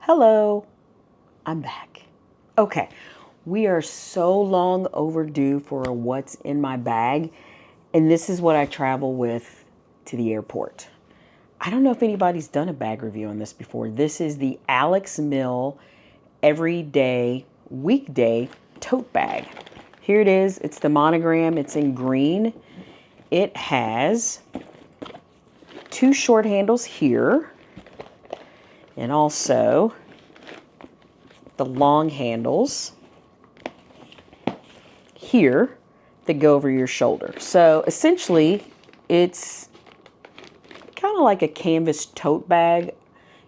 Hello, I'm back. Okay, we are so long overdue for what's in my bag, and this is what I travel with to the airport. I don't know if anybody's done a bag review on this before. This is the Alex Mill Everyday Weekday Tote Bag. Here it is. It's the monogram. It's in green. It has two short handles here, and also the long handles here that go over your shoulder. So essentially, it's kind of like a canvas tote bag.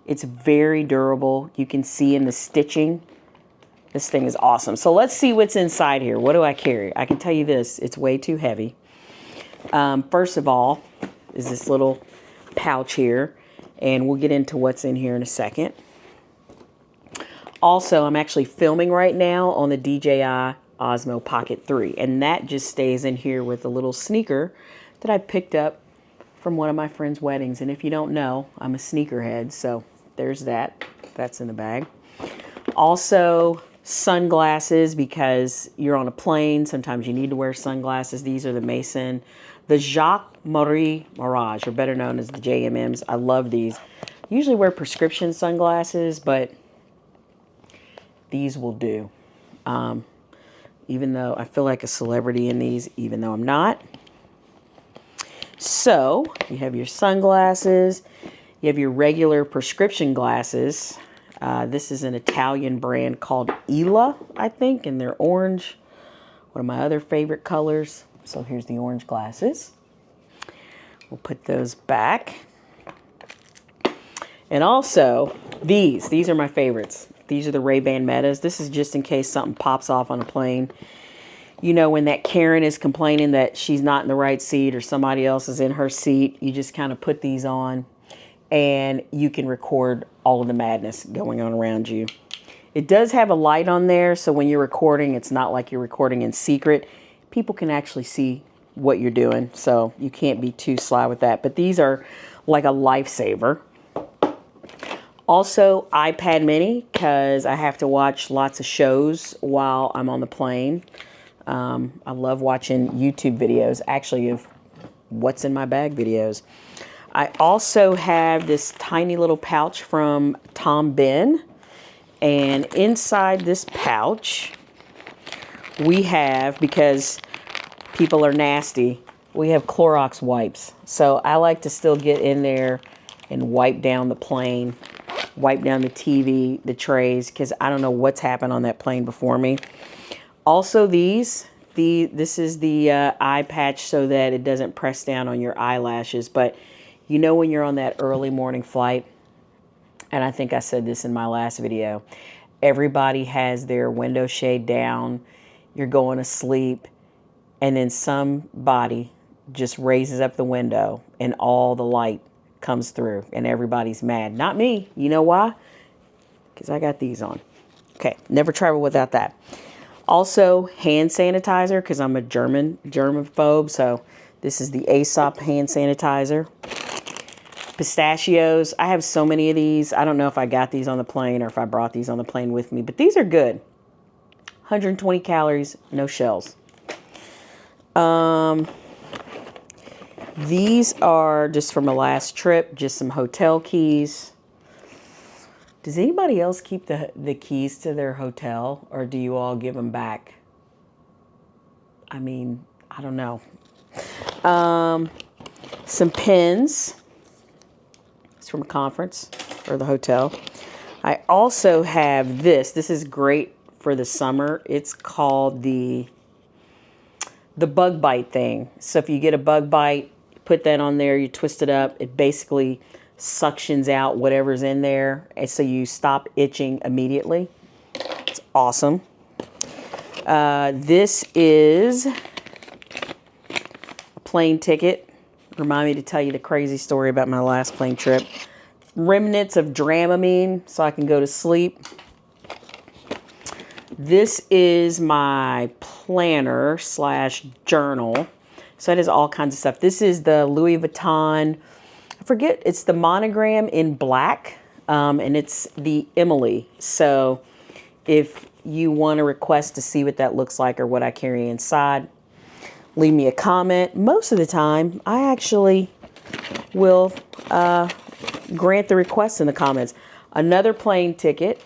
It's very durable. You can see in the stitching. This thing is awesome. So let's see what's inside here. What do I carry? I can tell you this, it's way too heavy. First of all, is this little pouch here, and we'll get into what's in here in a second. Also, I'm actually filming right now on the DJI Osmo Pocket 3, and that just stays in here with a little sneaker that I picked up from one of my friend's weddings. And if you don't know, I'm a sneakerhead, so there's that. That's in the bag. Also, sunglasses, because you're on a plane. Sometimes you need to wear sunglasses. These are the Jacques Marie Mirage, or better known as the JMMs. I love these. Usually wear prescription sunglasses, but these will do. Even though I feel like a celebrity in these, even though I'm not. So you have your sunglasses. You have your regular prescription glasses. This is an Italian brand called Ela, I think, and they're orange. One of my other favorite colors. So here's the orange glasses. We'll put those back. And also, these are my favorites. These are the Ray-Ban Metas. This is just in case something pops off on a plane. You know, when that Karen is complaining that she's not in the right seat or somebody else is in her seat, you just kind of put these on and you can record all of the madness going on around you. It does have a light on there, so when you're recording, it's not like you're recording in secret. People can actually see what you're doing, so you can't be too sly with that. But these are like a lifesaver. Also, iPad mini, because I have to watch lots of shows while I'm on the plane. I love watching YouTube videos, actually, of what's in my bag videos. I also have this tiny little pouch from Tom Ben. And inside this pouch, we have, because people are nasty, we have Clorox wipes. So I like to still get in there and wipe down the plane, wipe down the TV, the trays, because I don't know what's happened on that plane before me. Also this is the eye patch so that it doesn't press down on your eyelashes. But you know when you're on that early morning flight, and I think I said this in my last video, everybody has their window shade down, you're going to sleep, and then somebody just raises up the window and all the light comes through and everybody's mad. Not me. You know why? Because I got these on. Okay, never travel without that. Also, hand sanitizer, because I'm a germaphobe, so this is the Aesop hand sanitizer. Pistachios. I have so many of these. I don't know if I got these on the plane or if I brought these on the plane with me, but these are good. 120 calories, no shells. These are just from a last trip, just some hotel keys. Does anybody else keep the keys to their hotel, or do you all give them back? I mean, I don't know. Some pens. It's from a conference or the hotel. I also have this. This is great for the summer. It's called the bug bite thing. So if you get a bug bite, put that on there, you twist it up. It basically suctions out whatever's in there, and so you stop itching immediately. It's awesome. This is a plane ticket. Remind me to tell you the crazy story about my last plane trip. Remnants of Dramamine so I can go to sleep. This is my planner / journal. So it has all kinds of stuff. This is the Louis Vuitton, I forget, it's the monogram in black. and it's the Emily. So if you want to request to see what that looks like or what I carry inside, leave me a comment. Most of the time, I actually will grant the request in the comments. Another plane ticket.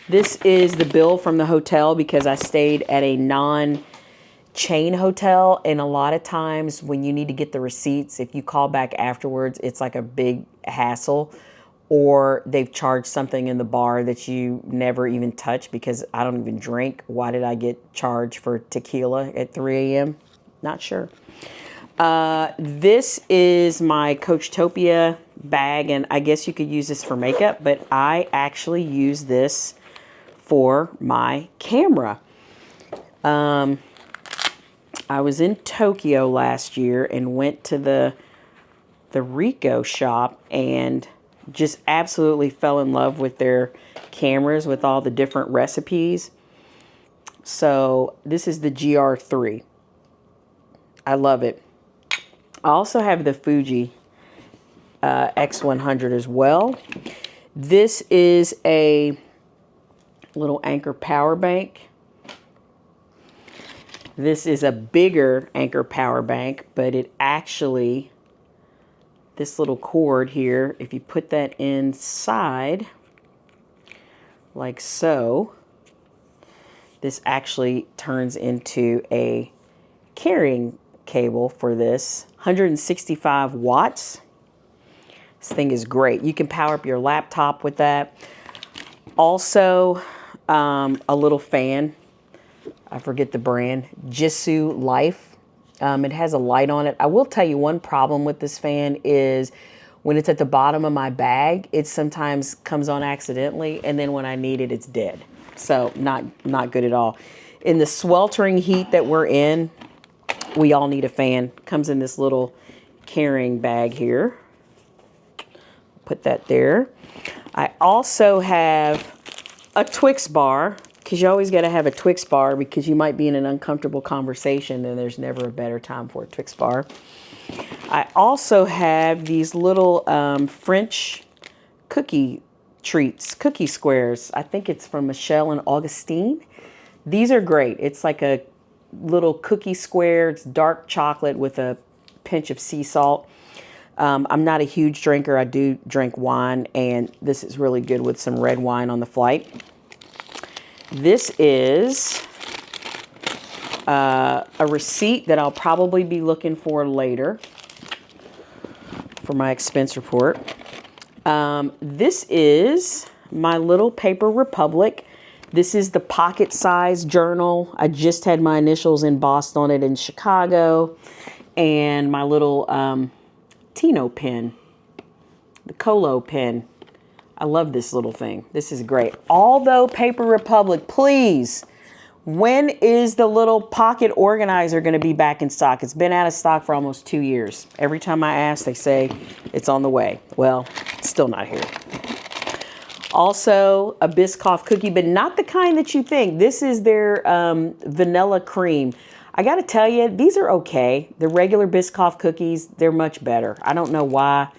This is the bill from the hotel because I stayed at a non-chain hotel, and a lot of times when you need to get the receipts, if you call back afterwards, it's like a big hassle, or they've charged something in the bar that you never even touch because I don't even drink. Why did I get charged for tequila at 3 a.m.? Not sure. This is my Coachtopia bag, and I guess you could use this for makeup, but I actually use this for my camera. I was in Tokyo last year and went to the Ricoh shop and just absolutely fell in love with their cameras with all the different recipes. So this is the GR3. I love it. I also have the Fuji X100 as well. This is a little Anker power bank. This is a bigger Anker power bank, but it actually, this little cord here, if you put that inside, like so, this actually turns into a carrying cable for this. 165 watts. This thing is great. You can power up your laptop with that. Also, a little fan. I forget the brand. Jisoo Life. It has a light on it. I will tell you one problem with this fan is when it's at the bottom of my bag, it sometimes comes on accidentally, and then when I need it, it's dead. So not good at all. In the sweltering heat that we're in, we all need a fan. Comes in this little carrying bag here. Put that there. I also have a Twix bar, because you always got to have a Twix bar because you might be in an uncomfortable conversation and there's never a better time for a Twix bar. I also have these little French cookie treats, cookie squares. I think it's from Michelle and Augustine. These are great. It's like a little cookie square. It's dark chocolate with a pinch of sea salt. I'm not a huge drinker. I do drink wine, and this is really good with some red wine on the flight. This is a receipt that I'll probably be looking for later for my expense report. This is my little Paper Republic. This is the pocket-sized journal. I just had my initials embossed on it in Chicago. And my little Tino pen, the Colo pen. I love this little thing. This is great. Although Paper Republic, please, when is the little pocket organizer going to be back in stock? It's been out of stock for almost 2 years. Every time I ask, they say it's on the way. Well, it's still not here. Also, a Biscoff cookie, but not the kind that you think. This is their vanilla cream. I got to tell you, these are okay. The regular Biscoff cookies, they're much better. I don't know why.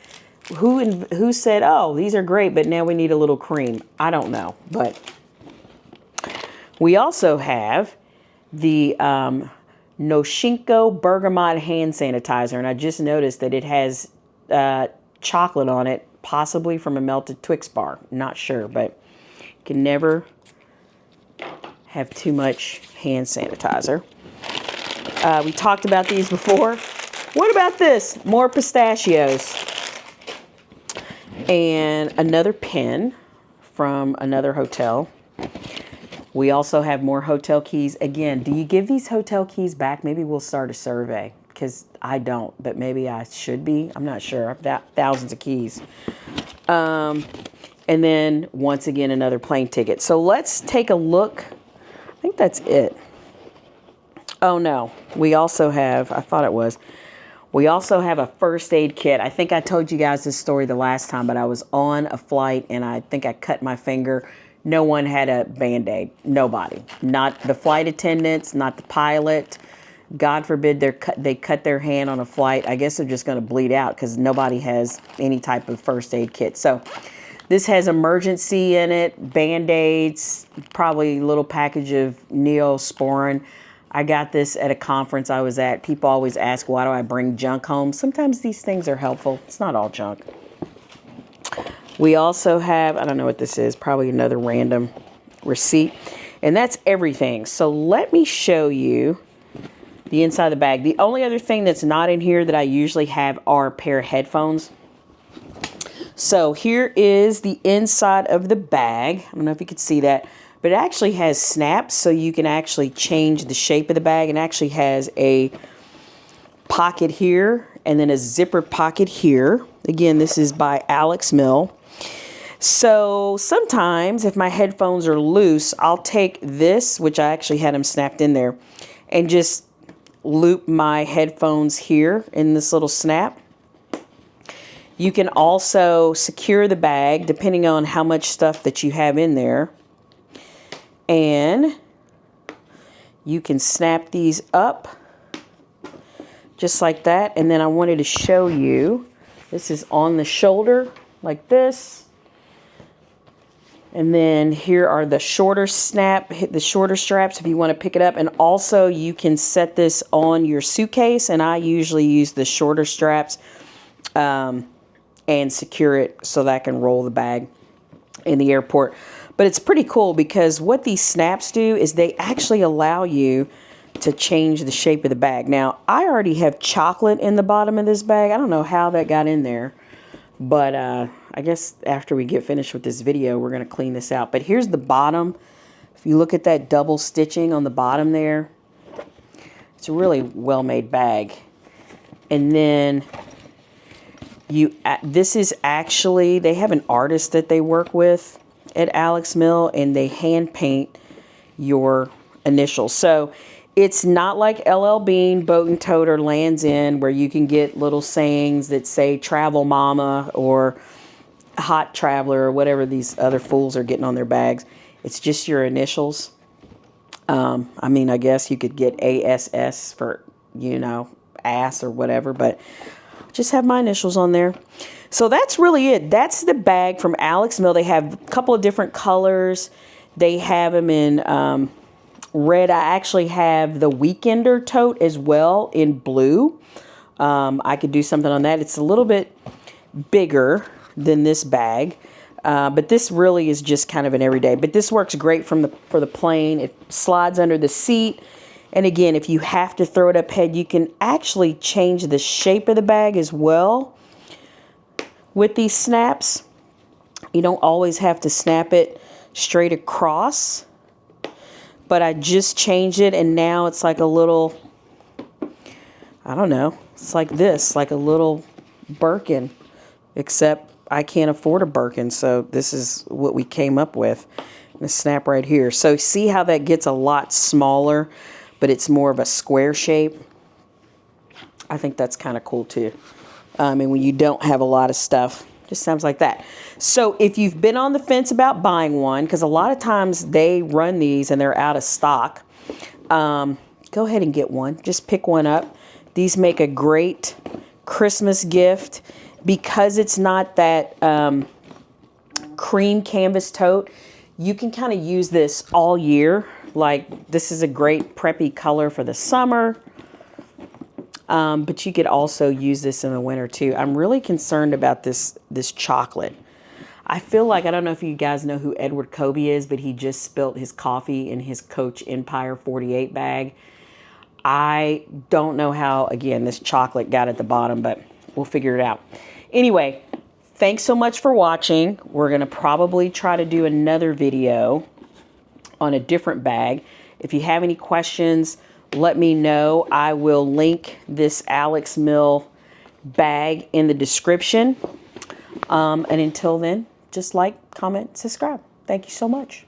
Who said, oh, these are great, but now we need a little cream? I don't know. But we also have the Noshinko Bergamot hand sanitizer, and I just noticed that it has chocolate on it, possibly from a melted Twix bar. Not sure, but you can never have too much hand sanitizer. We talked about these before. What about this? More pistachios. And another pen from another hotel. We also have more hotel keys. Again, do you give these hotel keys back? Maybe we'll start a survey, because I don't, but maybe I should be. I'm not sure. I've got thousands of keys. And then, once again, another plane ticket. So let's take a look. I think that's it. Oh, no. We also have, I thought it was, we also have a first aid kit. I think I told you guys this story the last time, but I was on a flight and I think I cut my finger. No one had a Band-Aid. Nobody. Not the flight attendants, not the pilot, God forbid they cut their hand on a flight, I guess they're just going to bleed out because nobody has any type of first aid kit. So this has emergency in it, Band-Aids, probably a little package of Neosporin. I got this at a conference I was at. People always ask, why do I bring junk home? Sometimes these things are helpful. It's not all junk. We also have, I don't know what this is, probably another random receipt. And that's everything. So let me show you the inside of the bag. The only other thing that's not in here that I usually have are a pair of headphones. So here is the inside of the bag. I don't know if you can see that, but it actually has snaps, so you can actually change the shape of the bag. It actually has a pocket here and then a zipper pocket here. Again, this is by Alex Mill. So sometimes if my headphones are loose, I'll take this, which I actually had them snapped in there, and just loop my headphones here in this little snap. You can also secure the bag depending on how much stuff that you have in there. And you can snap these up just like that. And then I wanted to show you, this is on the shoulder like this. And then here are the shorter straps if you want to pick it up. And also you can set this on your suitcase. And I usually use the shorter straps and secure it so that I can roll the bag in the airport. But it's pretty cool because what these snaps do is they actually allow you to change the shape of the bag. Now, I already have chocolate in the bottom of this bag. I don't know how that got in there. But I guess after we get finished with this video, we're going to clean this out. But here's the bottom. If you look at that double stitching on the bottom there, it's a really well-made bag. And then this is actually, they have an artist that they work with at Alex Mill, and they hand paint your initials. So it's not like LL Bean, Boat and Tote, or Lands End, where you can get little sayings that say Travel Mama or Hot Traveler or whatever these other fools are getting on their bags. It's just your initials. I mean, I guess you could get ASS for, you know, ass or whatever, but just have my initials on there. So that's really it. That's the bag from Alex Mill. They have a couple of different colors. They have them in red. I actually have the Weekender tote as well in blue. I could do something on that. It's a little bit bigger than this bag, but this really is just kind of an everyday. But this works great for the plane. It slides under the seat. And again, if you have to throw it up head, you can actually change the shape of the bag as well with these snaps. You don't always have to snap it straight across. But I just changed it, and now it's like a little, I don't know, it's like this, like a little Birkin, except I can't afford a Birkin, so this is what we came up with. The snap right here. So see how that gets a lot smaller, but it's more of a square shape? I think that's kind of cool too. And when you don't have a lot of stuff, just sounds like that. So if you've been on the fence about buying one, because a lot of times they run these and they're out of stock, go ahead and get one. Just pick one up. These make a great Christmas gift because it's not that cream canvas tote. You can kind of use this all year. Like, this is a great preppy color for the summer. But you could also use this in the winter too. I'm really concerned about this chocolate. I feel like, I don't know if you guys know who Edward Kobe is, but he just spilt his coffee in his Coach Empire 48 bag. I don't know how, again, this chocolate got at the bottom, but we'll figure it out. Anyway, thanks so much for watching. We're going to probably try to do another video on a different bag. If you have any questions, let me know. I will link this Alex Mill bag in the description. And until then, just like, comment, subscribe. Thank you so much.